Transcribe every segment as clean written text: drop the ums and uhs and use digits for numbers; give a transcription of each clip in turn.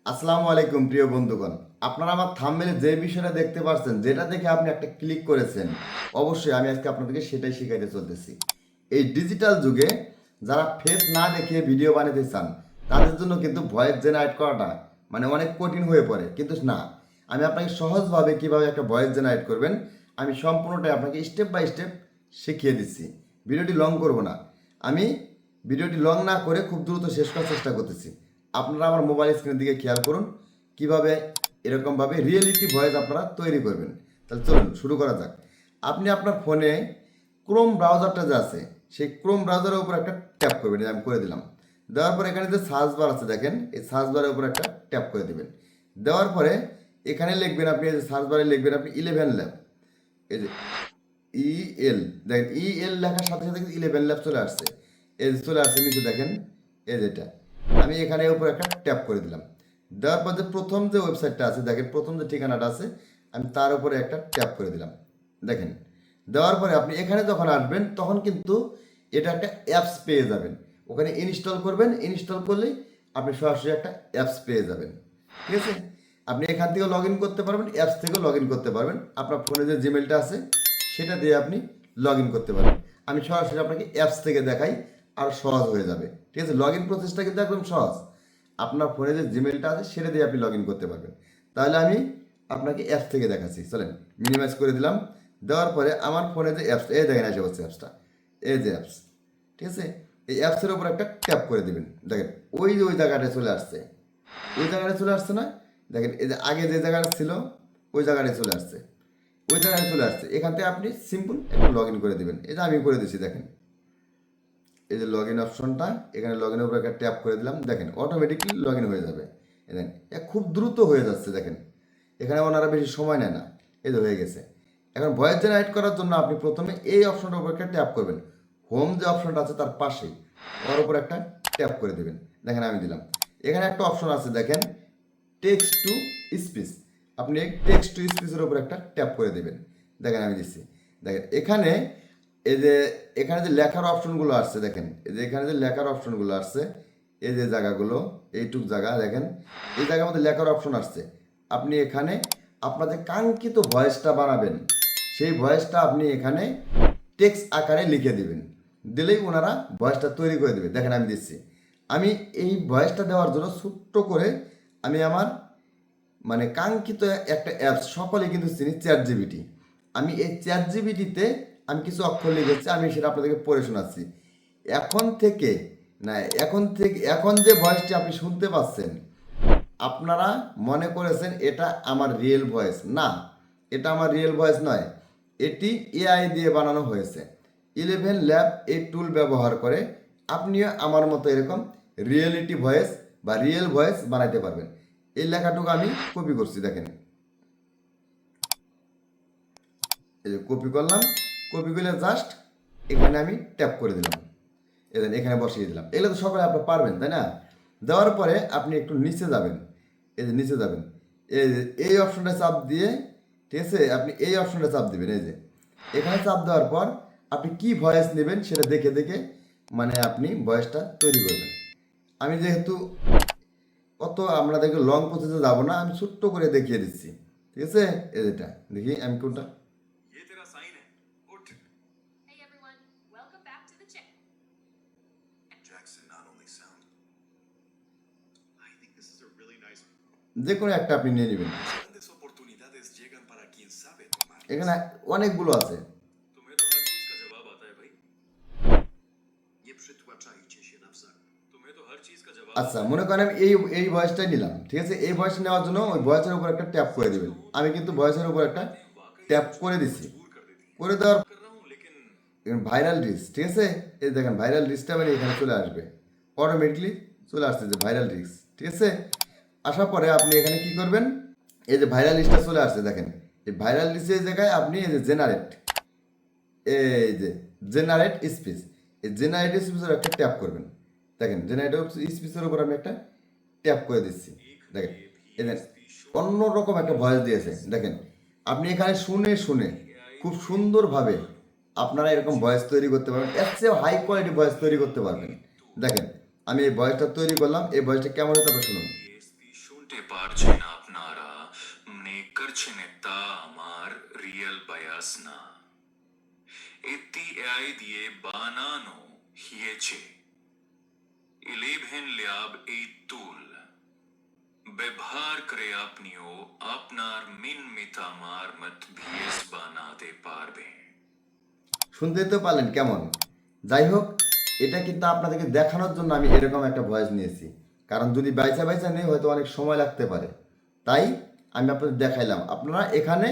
আসসালামু আলাইকুম প্রিয় বন্ধুগণ। আপনারা আমার থাম্বনেলে যে বিষয়টা দেখতে পাচ্ছেন, যেটা দেখে আপনি একটা ক্লিক করেছেন, অবশ্যই আমি আজকে আপনাদেরকে সেটাই শিখাইতে চলতেছি। এই ডিজিটাল যুগে যারা ফেস না দেখে ভিডিও বানাতে চান, তাদের জন্য কিন্তু ভয়েস জেনারেট করাটা মানে অনেক কঠিন হয়ে পড়ে। কিন্তু না, আমি আপনাকে সহজভাবে কিভাবে একটা ভয়েস জেনারেট করবেন, আমি সম্পূর্ণটাই আপনাকে স্টেপ বাই স্টেপ শিখিয়ে দিচ্ছি। ভিডিওটি লং করব না, আমি ভিডিওটি লং না করে খুব দ্রুত শেষ করার চেষ্টা করতেছি। আপনারা আমার মোবাইল স্ক্রিনের দিকে খেয়াল করুন কিভাবে এরকমভাবে রিয়েলিটি ভয়েস আপনারা তৈরি করবেন। তাহলে চলুন শুরু করা যাক। আপনি আপনার ফোনে ক্রোম ব্রাউজারটা যে আছে, সেই ক্রোম ব্রাউজারের উপর একটা ট্যাপ করবেন। আমি করে দিলাম। দেওয়ার পরে এখানে যে সার্চ বার আছে দেখেন, এই সার্চ বারের উপর একটা ট্যাপ করে দেবেন। দেওয়ার পরে এখানে লিখবেন, আপনি এই যে সার্চ বারে লিখবেন আপনি 11 ল্যাব, এই যে ইএল, দেখেন ইএল লেখার সাথে সাথে 11 ল্যাব চলে আসছে। এই যে চলে আসছে নিচে দেখেন, এই যেটা আমি এখানে উপর একটা ট্যাপ করে দিলাম। দেওয়ার পর যে প্রথম যে ওয়েবসাইটটা আছে দেখেন, প্রথম যে ঠিকানাটা আছে আমি তার উপরে একটা ট্যাপ করে দিলাম। দেখেন, দেওয়ার পরে আপনি এখানে যখন আসবেন তখন কিন্তু এটা একটা অ্যাপস পেয়ে যাবেন। ওখানে ইনস্টল করবেন, ইনস্টল করলেই আপনি সরাসরি একটা অ্যাপস পেয়ে যাবেন। ঠিক আছে, আপনি এখান থেকেও লগ ইন করতে পারবেন, অ্যাপস থেকেও লগ ইন করতে পারবেন। আপনার ফোনে যে জিমেলটা আছে সেটা দিয়ে আপনি লগ ইন করতে পারবেন। আমি সরাসরি আপনাকে অ্যাপস থেকে দেখাই, আরও সহজ হয়ে যাবে। ঠিক আছে, লগ ইন প্রসেসটা কিন্তু একদম সহজ। আপনার ফোনে যে জিমেলটা আছে সেটা দিয়ে আপনি লগ ইন করতে পারবেন। তাহলে আমি আপনাকে অ্যাপস থেকে দেখাচ্ছি। চলেন, মিনিমাইজ করে দিলাম। দেওয়ার পরে আমার ফোনে যে অ্যাপস, এই দেখেন এসে হচ্ছে অ্যাপসটা, এই যে অ্যাপস। ঠিক আছে, এই অ্যাপসের উপর একটা ট্যাপ করে দিবেন। দেখেন ওই যে ওই জায়গাটায় চলে আসছে, ওই জায়গাটায় চলে আসছে না? দেখেন এই যে আগে যে জায়গাটা ছিল ওই জায়গাটায় চলে আসছে, ওই জায়গায় চলে আসছে। এখান থেকে আপনি সিম্পল একটু লগ ইন করে দেবেন। এটা আমি করে দিচ্ছি। দেখেন এই যে লগ ইন অপশনটা, এখানে লগ ইনের উপর একটা ট্যাপ করে দিলাম। দেখেন অটোমেটিকলি লগ ইন হয়ে যাবে। দেখেন এ খুব দ্রুত হয়ে যাচ্ছে। দেখেন এখানে ওনারা বেশি সময় নেয় না, এই যে হয়ে গেছে। এখন ভয়েস জেনারেট করার জন্য আপনি প্রথমে এই অপশনটার উপর একটা ট্যাপ করবেন। হোম যে অপশনটা আছে তার পাশেই ওর উপর একটা ট্যাপ করে দেবেন। দেখেন আমি দিলাম। এখানে একটা অপশন আছে দেখেন, টেক্সট টু স্পিচ। আপনি টেক্সট টু স্পিচের উপর একটা ট্যাপ করে দেবেন। দেখেন আমি দিচ্ছি। দেখেন এখানে এই যে এখানে যে লেখার অপশনগুলো আসছে, দেখেন এই যে এখানে যে লেখার অপশনগুলো আসছে, এই যে জায়গাগুলো, এইটুক জায়গা দেখেন, এই জায়গার মধ্যে লেখার অপশন আসছে। আপনি এখানে আপনার যে কাঙ্ক্ষিত ভয়েসটা বানাবেন সেই ভয়েসটা আপনি এখানে টেক্সট আকারে লিখে দিবেন। দিলেই ওনারা ভয়েসটা তৈরি করে দেবে। দেখেন আমি দিচ্ছি। আমি এই ভয়েসটা দেওয়ার জন্য ছোট্ট করে আমি আমার মানে কাঙ্ক্ষিত একটা অ্যাপস, সকলে কিন্তু চিনি, চ্যাট জিবিটি। আমি এই চ্যাট জিবিটিতে আমি কিছু অক্ষর লিখেছি, আমি সেটা আপনাদেরকে পড়ে শোনাচ্ছি। এখন থেকে না, এখন যে ভয়েসটি আপনি শুনতে পাচ্ছেন, আপনারা মনে করেছেন এটা আমার রিয়েল ভয়েস। না, এটা আমার রিয়েল ভয়েস নয়, এটি এআই দিয়ে বানানো হয়েছে। 11 ল্যাব এই টুল ব্যবহার করে আপনিও আমার মতো এরকম রিয়েলিটি ভয়েস বা রিয়েল ভয়েস বানাইতে পারবেন। এই লেখাটুকু আমি কপি করছি। দেখেন এই যে কপি করলাম, কপি করলে জাস্ট এখানে আমি ট্যাপ করে দিলাম, এখানে বসিয়ে দিলাম। এগুলো তো সকলে আপনি পারবেন, তাই না? দেওয়ার পরে আপনি একটু নিচে যাবেন, এই যে নিচে যাবেন, এই যে এই অপশনটা চাপ দিয়ে, ঠিক আছে, আপনি এই অপশনটা চাপ দিবেন। এই যে এখানে চাপ দেওয়ার পর আপনি কি ভয়েস নেবেন সেটা দেখে দেখে মানে আপনি ভয়েসটা তৈরি করবেন। আমি যেহেতু অত আপনাদেরকে লং প্রসেসে যাবো না, আমি ছোট্ট করে দেখিয়ে দিচ্ছি। ঠিক আছে, এই যেটা দেখি আমি কোনটা। Hey everyone, welcome back to the channel. Jackson not only sound. I think this is a really nice. যে কোনো একটা আপনি নিয়ে নেবেন। Grandes oportunidades llegan para quien sabe tomarlas. এখানে অনেকগুলো আছে। तुम्हें तो हर चीज का जवाब आता है भाई. Nie przytłaczajcie się nawzajem. तुम्हें तो हर चीज का जवाब. আচ্ছা, মনে করেন আমি এই এই ভয়েসটাই নিলাম। ঠিক আছে, এই ভয়েসটা নেওয়ার জন্য ওই ভয়েসের উপর একটা ট্যাপ করে দিবেন। আমি কিন্তু ভয়েসের উপর একটা ট্যাপ করে দিচ্ছি। করে দেওয়ার कर रहा हूँ लेकिन ভাইরাল রিচ, ঠিক আছে, এই দেখেন ভাইরাল রিচটা মানে এখানে চলে আসবে, অটোমেটিকলি চলে আসছে যে ভাইরাল রিচ। ঠিক আছে, আসার পরে আপনি এখানে কি করবেন, এই যে ভাইরাল লিস্টটা চলে আসছে দেখেন, এই ভাইরাল লিস্টের জায়গায় আপনি এই যে জেনারেট, এই যে জেনারেট স্পিচ, এই জেনারেট স্পিচের একটা ট্যাপ করবেন। দেখেন জেনারেট স্পিচের উপর আমি একটা ট্যাপ করে দিচ্ছি। দেখেন এদের অন্যরকম একটা ভয়েস দিয়েছে। দেখেন আপনি এখানে শুনে শুনে খুব সুন্দরভাবে আপনারা এরকম ভয়েস তৈরি করতে পারবেন, এর চেয়ে হাই কোয়ালিটি ভয়েস তৈরি করতে পারবেন। দেখেন আমি এই ভয়েসটা তৈরি করলাম, এই ভয়েসটা কেমন হতে পারে শুনুন। ये स्पीच শুনতে বুঝতে পারছেন আপনারা মনে করছেন তা আমার রিয়েল বায়াস না, এটি এআই দিয়ে বানানো হয়েছে। 11 ল্যাব এই টুল ব্যবহার করে আপনিও আপনার মিনমিতামার মত ভিএস বানাতে পারবেন। শুনতেই তো পারলেন কেমন। যাই হোক, এটা কিন্তু আপনাদেরকে দেখানোর জন্য আমি এরকম একটা ভয়েস নিয়েছি, কারণ যদি বাইচা বাইচা নিয়ে হয়তো অনেক সময় লাগতে পারে, তাই আমি আপনাদের দেখাইলাম। আপনারা এখানে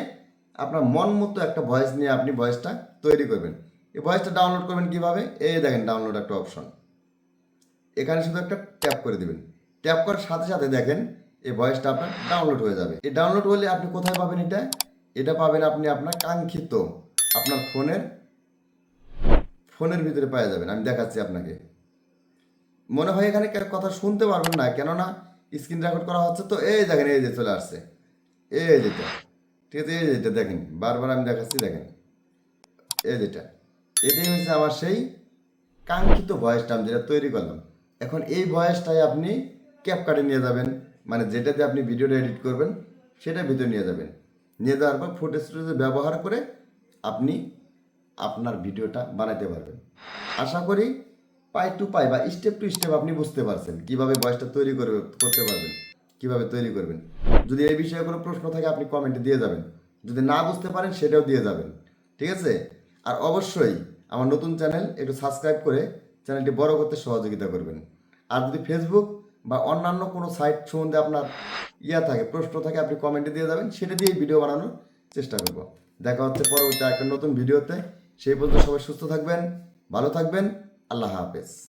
আপনার মন মতো একটা ভয়েস নিয়ে আপনি ভয়েসটা তৈরি করবেন। এই ভয়েসটা ডাউনলোড করবেন কিভাবে? এই দেখেন ডাউনলোড একটা অপশন, এখানে শুধু একটা ট্যাপ করে দিবেন। ট্যাপ করার সাথে সাথে দেখেন এই ভয়েসটা আপনার ডাউনলোড হয়ে যাবে। এই ডাউনলোড হলে আপনি কোথায় পাবেন? এটা পাবেন আপনি আপনার কাঙ্ক্ষিত আপনার ফোনের ভিতরে পাওয়া যাবেন। আমি দেখাচ্ছি আপনাকে। মনে হয় এখানে কথা শুনতে পারবেন না, কেননা স্ক্রিন রেকর্ড করা হচ্ছে। তো এই দেখেন, এই যে চলে আসছে, এই যেটা, ঠিক আছে, এই যেটা দেখেন, বারবার আমি দেখাচ্ছি, দেখেন এই যেটা, এটাই হচ্ছে আমার সেই কাঙ্ক্ষিত ভয়েসটা আমি যেটা তৈরি করলাম। এখন এই ভয়েসটাই আপনি ক্যাপকাটে নিয়ে যাবেন, মানে যেটাতে আপনি ভিডিওটা এডিট করবেন সেটার ভিতরে নিয়ে যাবেন। নিয়ে যাওয়ার পর ফুটেজ ব্যবহার করে আপনি আপনার ভিডিওটা বানাতে পারবেন। আশা করি পাই টু পাই বা স্টেপ টু স্টেপ আপনি বুঝতে পারছেন কীভাবে ভয়েসটা করতে পারবেন, কীভাবে তৈরি করবেন। যদি এই বিষয়ে কোনো প্রশ্ন থাকে আপনি কমেন্টে দিয়ে যাবেন, যদি না বুঝতে পারেন সেটাও দিয়ে যাবেন, ঠিক আছে। আর অবশ্যই আমার নতুন চ্যানেল একটু সাবস্ক্রাইব করে চ্যানেলটি বড় করতে সহযোগিতা করবেন। আর যদি ফেসবুক বা অন্যান্য কোনো সাইট সম্বন্ধে আপনার থাকে, প্রশ্ন থাকে, আপনি কমেন্টে দিয়ে যাবেন, সেটা দিয়েই ভিডিও বানানোর চেষ্টা করব। দেখা হচ্ছে পরবর্তী একটা নতুন ভিডিওতে। সেই পর্যন্ত সবাই সুস্থ থাকবেন, ভালো থাকবেন। আল্লাহ হাফেজ।